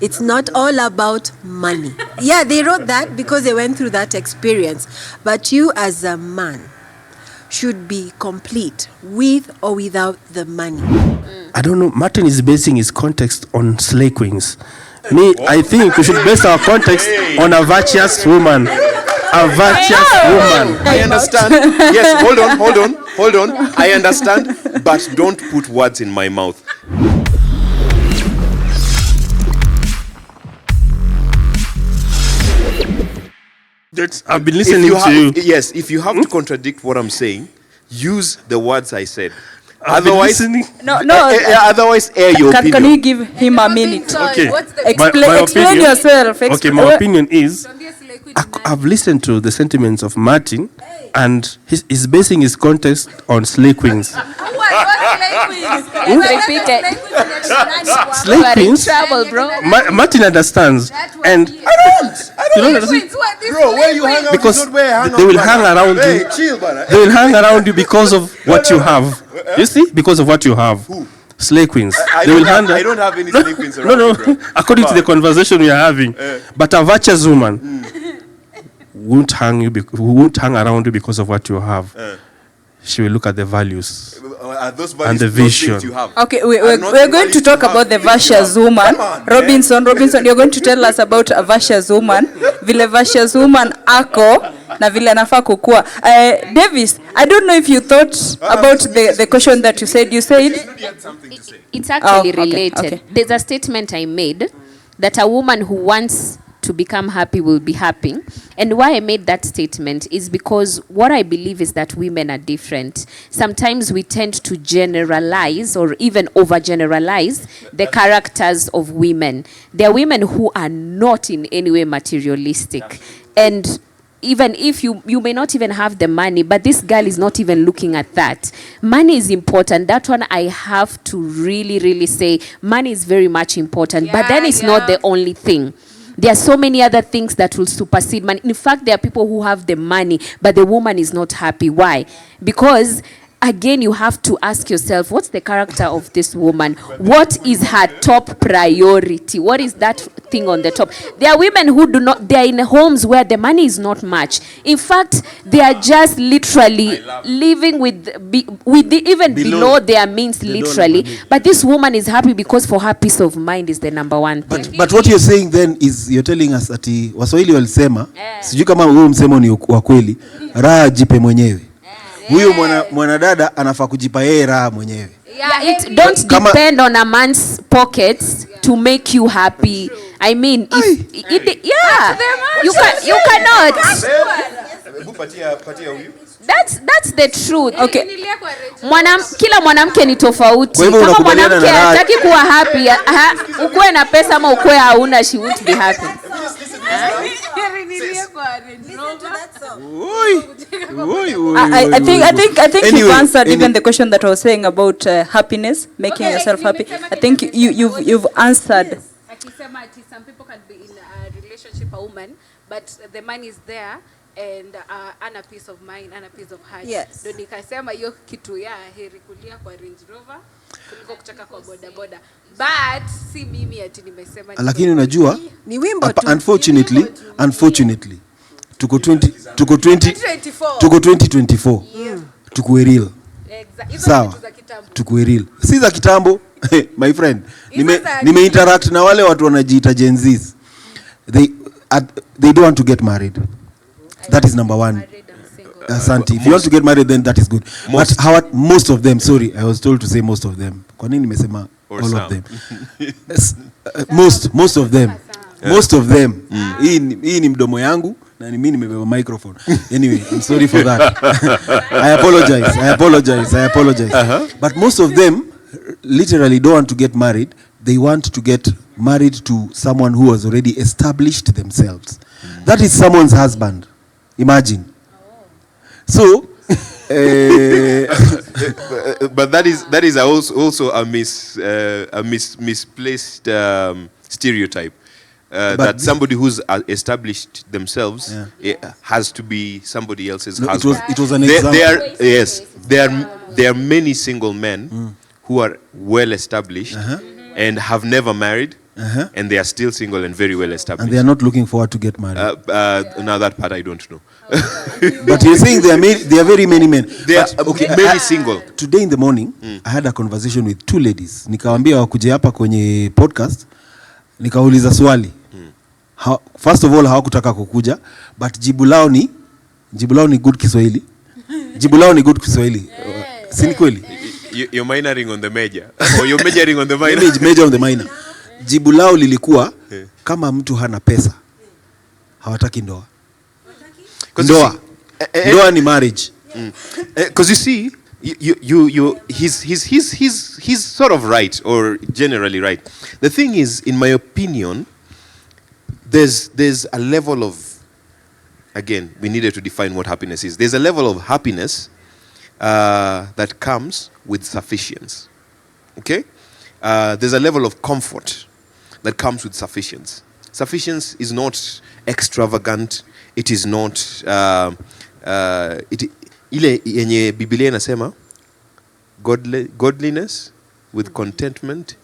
It's not all about money. Yeah, they wrote that because they went through that experience. But you as a man should be complete with or without the money. I don't know. Martin is basing his context on slay queens. Me, I think we should base our context on a virtuous woman. A virtuous woman. I understand. Yes, hold on. I understand, but don't put words in my mouth. I've been listening to you. Yes, if you have to contradict what I'm saying, use the words I said. Otherwise, otherwise, air your opinion. Can you give him a minute? Okay. Explain yourself. Okay, my opinion is, I've listened to the sentiments of Martin, and he's basing his context on slay queens. Repeat it. Slay queens. Trouble, bro. Martin understands, and you don't understand. Bro, where you hang out? Because they will hang around you. They will hang around you because of what you have. You see, because of what you have. Who? Slay queens. I They will don't have any slay queens around. No. According to the conversation we are having, but a virtuous woman won't hang around you because of what you have. She will look at the values those and the vision. You have. Okay, we're going to talk about the virtuous woman. Robinson, you're going to tell us about a virtuous woman. Vile virtuous woman ako na vile anafaa kukua. Davis, I don't know if you thought about the question that you said. You said it's actually related. Okay. There's a statement I made that a woman who wants to become happy will be happy. And why I made that statement is because what I believe is that women are different. Sometimes we tend to generalize or even overgeneralize the characters of women. There are women who are not in any way materialistic. And even if you may not even have the money, but this girl is not even looking at that. Money is important. That one I have to really say, money is very much important. But then it's not the only thing. There are so many other things that will supersede money. In fact, there are people who have the money, but the woman is not happy. Why? Because, again, you have to ask yourself, what's the character of this woman? What is her top priority? What is that thing on the top? There are women who they are in homes where the money is not much. In fact, they are just literally living even below their means, literally. But this woman is happy because for her peace of mind is the number one thing. But what you're saying then is you're telling us that Waswahili walisema, sijui kama huo msemo ni wa kweli, raha jipe mwenyewe. Huyo mwanadada anafaa kujipa yeye raha mwenyewe. It don't depend on a man's pockets to make you happy. I mean, you cannot. That's the truth. Okay. Kila mwanamke ni tofauti. Kama mwanamke hataki kuwa happy, ukue na pesa ama ukue hauna, she won't be happy. I think anyway, you've answered even the question that I was saying about happiness, making yourself happy. I think you've answered. Some people can be in a relationship, a woman, but the man is there and a peace of mind and a peace of heart. Yes. Ndio nikasema hiyo kitu ya heri kulia kwa Range Rover kuliko kuchaka kwa boda. But si mimi ati nimesema. Lakini unajua ni wimbo tu. Unfortunately tuko 2024. Tuko real. Sawa. Tuko real. Si za kitambo. My friend, nime interact na wale watu wanajiita Gen Zs. They don't want to get married. That is number one. Asante. If you want to get married, then that is good. But most of them, sorry, I was told to say most of them. Kwa nini nimesema all of them? Most of them. Most of them. Hii ni mdomo yangu na mimi nimebeba microphone. Anyway, I'm sorry for that. I apologize. But most of them literally don't want to get married. They want to get married to someone who has already established themselves. That is someone's husband. Imagine. So, but that is also a misplaced stereotype. That somebody who's established themselves has to be somebody else's husband. It was an example. There are many single men who are well established and have never married and they are still single and very well established. And they are not looking forward to get married. Now that part I don't know. But you're saying there are very many men. They are But, many single. Today in the morning, I had a conversation with 2 ladies. Nikawaambia wakuje hapa kwenye podcast. Nikauliza swali. First of all, hawakutaka kukuja, but jibu lao ni good Kiswahili. Jibu lao ni good Kiswahili. Si ni kweli? You're minoring on the major. Or you're majoring on the minor. Major on the minor. Jibu lao lilikuwa kama mtu hana pesa hawataki ndoa. Ndoa ni marriage. Because you see, he's sort of right, or generally right. The thing is, in my opinion, there's a level of, again, we needed to define what happiness is. There's a level of happiness that comes with sufficiency. Okay? There's a level of comfort that comes with sufficiency. Sufficiency is not extravagant. It is not ile yenye Biblia inasema godliness with contentment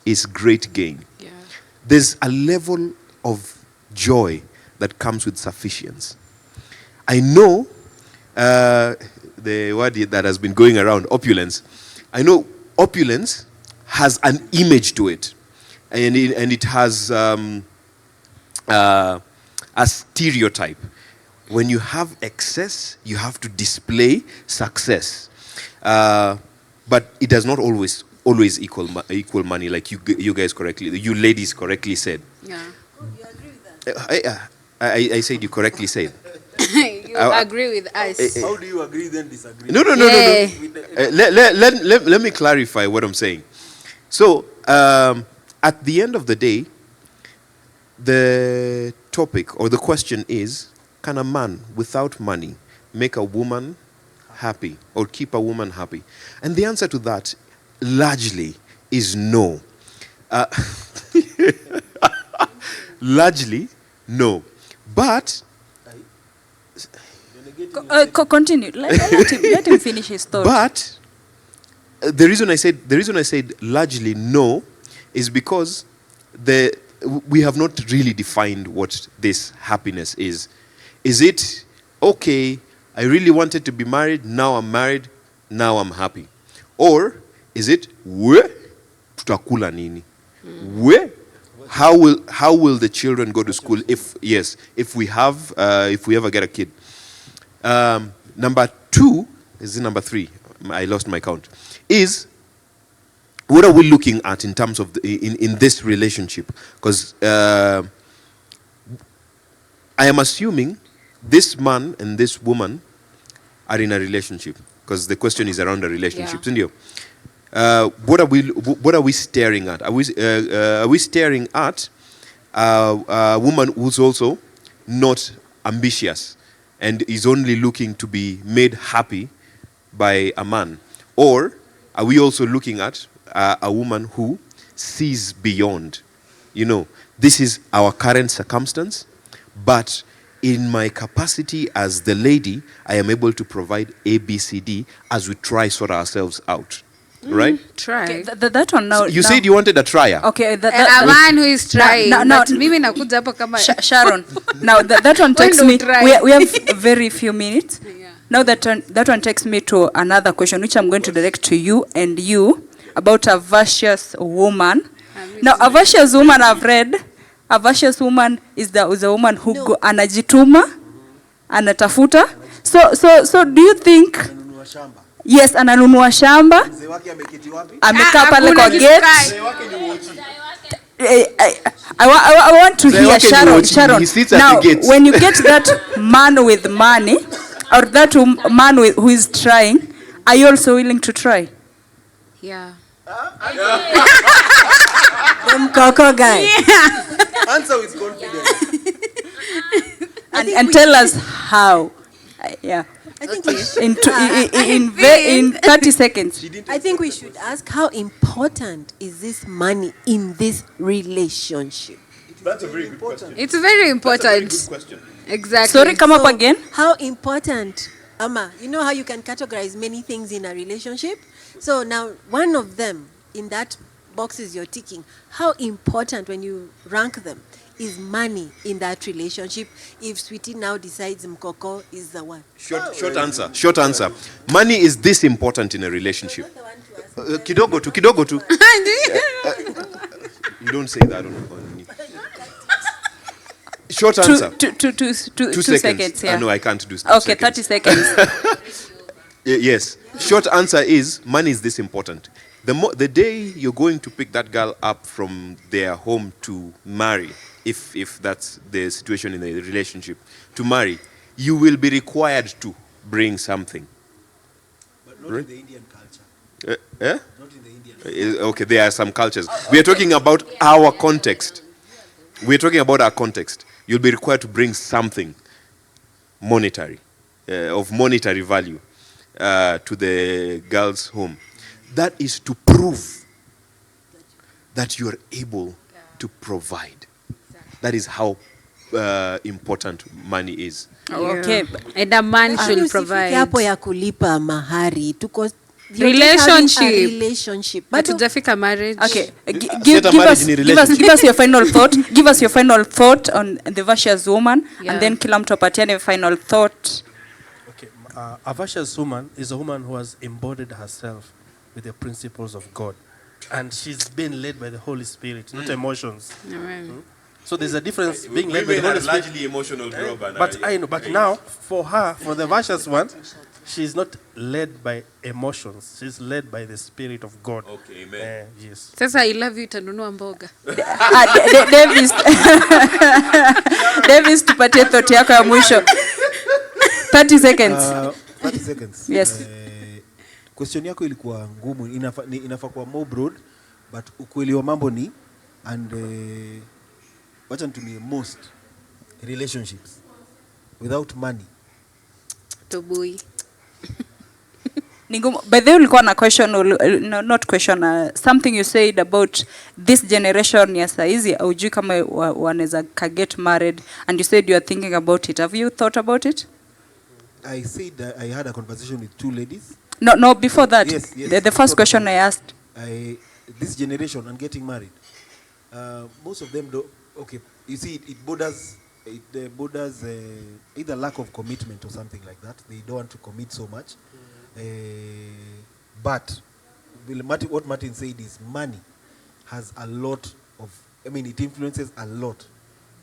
is great gain. Yeah. There's a level of joy that comes with sufficiency. I know the word that has been going around, opulence. I know opulence has an image to it, and it has a stereotype. When you have excess, you have to display success, but it does not always equal money, like you guys correctly, you ladies correctly said. Yeah. You agree with that? I said you correctly said. You agree with us. How do you agree then disagree? No. Let me clarify what I'm saying. So, at the end of the day, the topic or the question is, can a man without money make a woman happy or keep a woman happy? And the answer to that largely is no. Largely, no. But Continue. Let him finish his thought. But the reason I said largely no is because we have not really defined what this happiness is. Is it okay? I really wanted to be married. Now I'm married. Now I'm happy. Or is it we tutakula nini? We how will the children go to school if we ever get a kid? Number 2 is number 3. I lost my count. Is what are we looking at in terms of in this relationship? Because I am assuming this man and this woman are in a relationship, because the question is around a relationship, isn't it? What are we staring at? Are we staring at a woman who's also not ambitious and is only looking to be made happy by a man? Or are we also looking at a woman who sees beyond? This is our current circumstance, but in my capacity as the lady, I am able to provide A, B, C, D as we try sort ourselves out. Right? Try. Okay, that one now. You said you wanted a trier. Okay, And a man who is trying. No, But mimi nakuja hapo kama Sharon. Now that one takes When me. do try? We have very few minutes. Yeah. Now that one takes me to another question, which I'm going to direct to you and you, about a virtuous woman. Now, a virtuous woman, I've read. A virtuous woman is a woman who anajituma, anatafuta. So do you think? Yes, ananunua shamba. Amekaa pale kwa gate. I want to hear Sharon. He sits at Now, the gates. when you get that man with money, or that man who is trying, are you also willing to try? Yeah. Coco guy. Answer with confidence. And tell us how. Yeah. I think we should, In 30 seconds. I think we should ask, how important is this money in this relationship? That's a very good question. It's very important. Question. Exactly. Sorry, come up again. How important, Ama, you know how you can categorize many things in a relationship? So now one of them in that boxes you're ticking, how important when you rank them is money in that relationship? If Sweetie now decides Mkoko is the one. Short answer. Short answer. Money is this important in a relationship. Kidogo tu. You don't say that on short answer. Two seconds. Yeah. No, I can't do. Okay, 30 seconds. Yes. Short answer is money is this important. The day you're going to pick that girl up from their home to marry, if that's the situation in the relationship, to marry, you will be required to bring something. But not in the Indian culture. Not in the Indian culture. Okay, there are some cultures. We are talking about our context. We're talking about our context. You'll be required to bring something monetary, of monetary value, to the girl's home. That is to prove that you are able to provide. That is how important money is. Okay. And a man should provide. Hapo ya kulipa mahari. Tuko Relationship. But Hatujafika marriage. Okay. Give Give us your final thought. Give us your final thought on the virtuous woman, and then kila mtu apatiane final thought. Okay, a virtuous woman is a woman who has embodied herself with the principles of God, and she's been led by the Holy Spirit, not emotions. Amen. So there's a difference being led by the Holy Spirit. largely emotional, But I know. But now, for her, for the virtuous one, she's not led by emotions. She's led by the Spirit of God. Okay, amen. Yes. Sasa I love you itanunua mboga. Davis, tupatie thought yako ya mwisho. 30 seconds. 30 seconds. Yes. Question yako ilikuwa ngumu, inafaa kuwa more broad, but ukweli wa mambo ni, and wacha nitumie most relationships without money. Tobui. By the way, ulikuwa na question, no, not question, something you said about this generation ya saizi, aujui kama wanaweza get married, and you said you are thinking about it. Have you thought about it? I said that I had a conversation with two ladies. No, before that. Yes. The first question I asked. This generation and getting married, most of them do. Okay, you see, it borders either lack of commitment or something like that. They don't want to commit so much. But what Martin said is money has a lot of. I mean, it influences a lot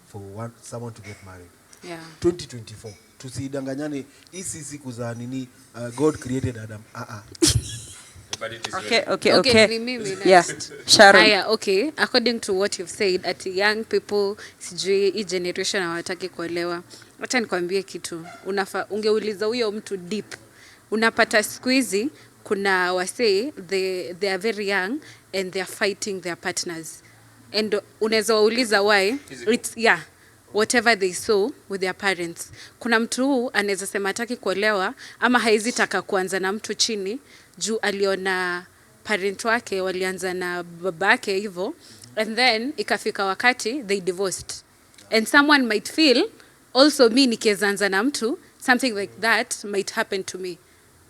for someone to get married. Yeah. 2024. Tusidanganyane, hisi siku za nini, God created Adam. Okay. Ni mimi next. Yeah. Sharon. Aya, okay. According to what you've said, at young people, sijui hii generation hawataki kuolewa. Acha nikwambie kitu. Ungeuliza huyo mtu deep. Unapata siku hizi kuna wasee they are very young and they are fighting their partners. And unaweza wauliza why? It's whatever they saw with their parents. Kuna mtu huu anaweza sema hataki kuolewa ama haizi taka kuanza na mtu chini juu aliona parent wake walianza na babake hivyo, and then ikafika wakati they divorced. And someone might feel also me nikianza na mtu something like that might happen to me.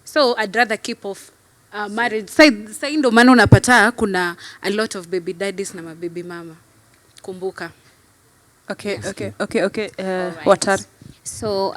So I'd rather keep off marriage. Sasa ndo maana unapata kuna a lot of baby daddies na mababy mama. Kumbuka. Okay. Right. What are? So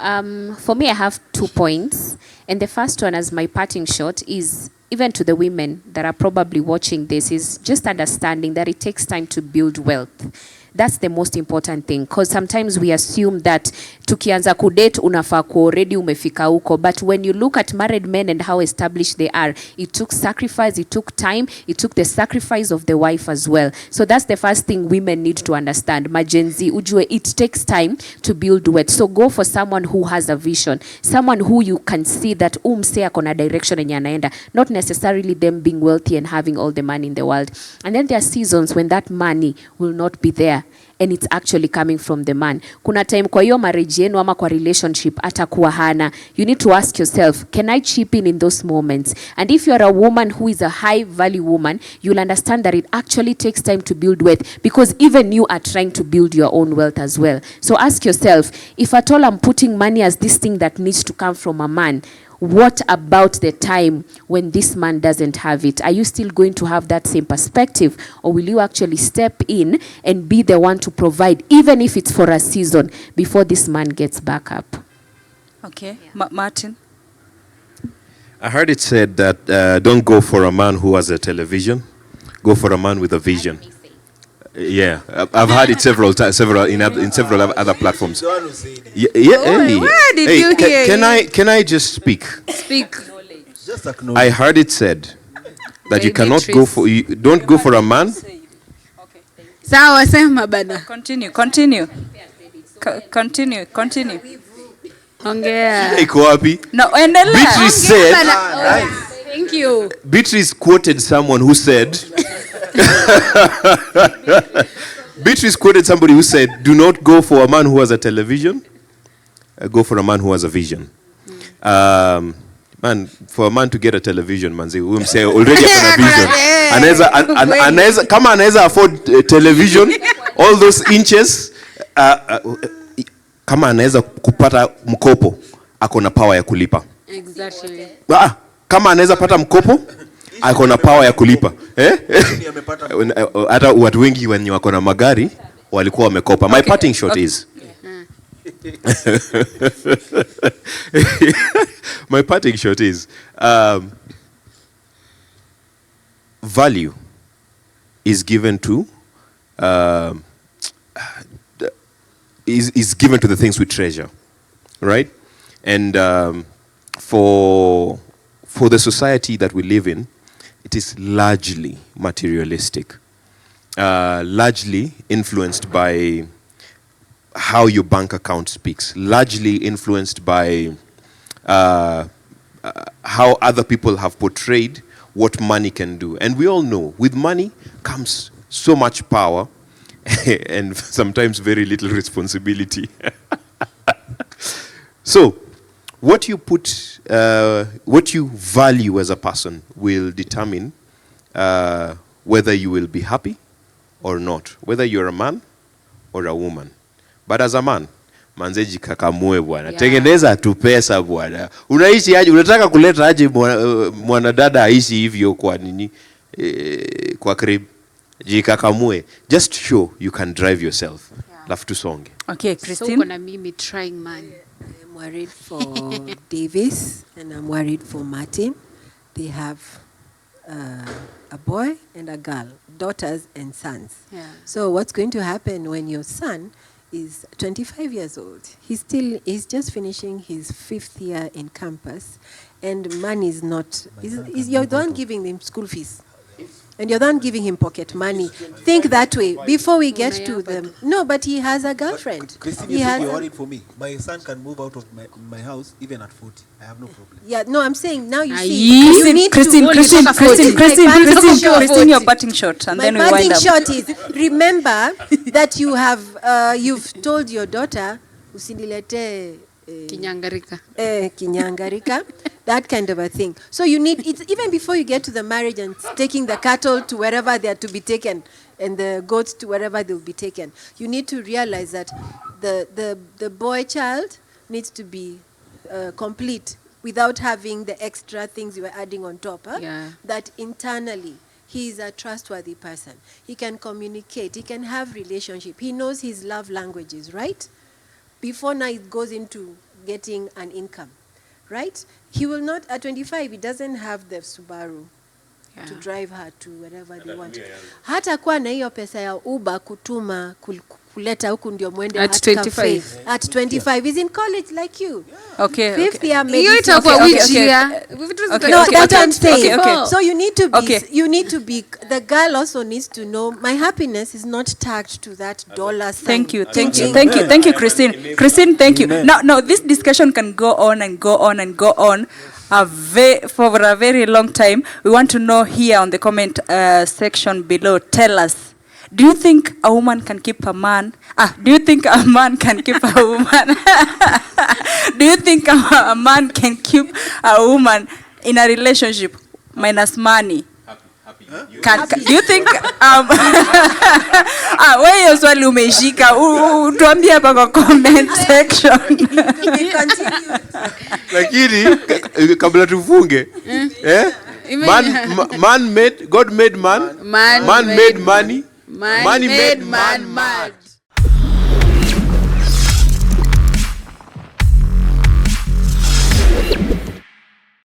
for me, I have 2 points. And the first one, as my parting shot, is even to the women that are probably watching this, is just understanding that it takes time to build wealth. That's the most important thing, because sometimes we assume that tukianza kudate unafaa ku already umefika huko, but when you look at married men and how established they are, it took sacrifice, it took time, it took the sacrifice of the wife as well. So that's the first thing women need to understand. Majenzi ujue, it takes time to build wealth. So go for someone who has a vision, someone who you can see that umse akona direction yenye anaenda, not necessarily them being wealthy and having all the money in the world. And then there are seasons when that money will not be there, and it's actually coming from the man. Kuna time kwa hiyo marriage yenu ama kwa relationship atakuwa hana. You need to ask yourself, can I chip in those moments? And if you're a woman who is a high value woman, you'll understand that it actually takes time to build wealth, because even you are trying to build your own wealth as well. So ask yourself, if at all I'm putting money as this thing that needs to come from a man, what about the time when this man doesn't have it? Are you still going to have that same perspective, or will you actually step in and be the one to provide, even if it's for a season, before this man gets back up? Okay, Martin. I heard it said that don't go for a man who has a television, go for a man with a vision. Yeah, I've heard it several times, in several other platforms. Yeah, hey, where did hey, you hear can I just speak? Speak. Just acknowledge. I heard it said that you Hey, cannot Beatrice. go for don't go for a man. Sawa, sema bana. Continue. Ongea. Iko wapi? No, endelea. Beatrice said. Thank you. Beatrice quoted someone who said. Beatrice quoted somebody who said, "Do not go for a man who has a television. Go for a man who has a vision." Man, for a man to get a television, manzi, we say already a vision. Anaweza kama anaweza afford television, all those inches, kama anaweza kupata mkopo, ako na power ya kulipa. Exactly. Kama anaweza pata mkopo, ako na power ya kulipa. Hata watu wengi wenye wako na magari walikuwa wamekopa. My parting shot is my parting shot is value is given to is given to the things we treasure, right? And for the society that we live in, it is largely materialistic, largely influenced by how your bank account speaks, largely influenced by how other people have portrayed what money can do. And we all know, with money comes so much power and sometimes very little responsibility. So, what you put, what you value as a person will determine whether you will be happy or not, whether you're a man or a woman. But as a man, manze jikakamue bwana. Tengeneza tu pesa bwana. Unaishi aje? Unataka kuleta aje mwanadada aishi hivyo kwa nini? Kwa crib. Jikakamue. Just show you can drive yourself. Love to song. Okay, So Christine. kuna mimi trying man. I'm worried for Davis and I'm worried for Martin. They have a boy and a girl, daughters and sons. Yeah. So what's going to happen when your son is 25 years old? He's just finishing his 5th year in campus, and money is not. You're the one giving him school fees. And you're not giving him pocket money. Think that way before we get to them. No, but he has a girlfriend. Christine, He you said has you're a- worried for me. My son can move out of my house even at 40. I have no problem. Yeah, no, I'm saying now you Aye. see. You need Christine, to Christine, My Christine, parting Christine, your shot. parting shot, and My then we wind parting up. shot is, remember that you have you've told your daughter usinilete Kinyangarika. kinyangarika, that kind of a thing. So you need it even before you get to the marriage and taking the cattle to wherever they are to be taken and the goats to wherever they will be taken. You need to realize that the boy child needs to be complete without having the extra things you were adding on top. Huh? Yeah. That internally he is a trustworthy person. He can communicate. He can have relationship. He knows his love languages, right? Before now it goes into getting an income, right? He will not, at 25, he doesn't have the Subaru to drive her to wherever they want. Hata kuwa na hiyo pesa ya Uber kutuma kuleta huku ndio mwende At Art 25. Cafe. At 25, he's in college like you. Okay. 5th year Hiyo medicine. itakuwa Okay, which okay. year? Okay, No, okay, that's okay, what I'm saying. okay, okay. So you need to be, Okay. the girl also needs to know my happiness is not tagged to that dollar sign. Thank you, Thinking- thank you, Christine. Christine, thank you. Now, this discussion can go on and go on and go on for a very long time. We want to know here on the comment section below. Tell us, do you think a woman can keep a man? Do you think a man can keep a woman? Do you think a man can keep a woman in a relationship minus money? Happy. Do you think wewe hiyo swali umeishika, tuambie hapa kwa comment section. Lakini kabla tufunge God made man made money, money made man mad.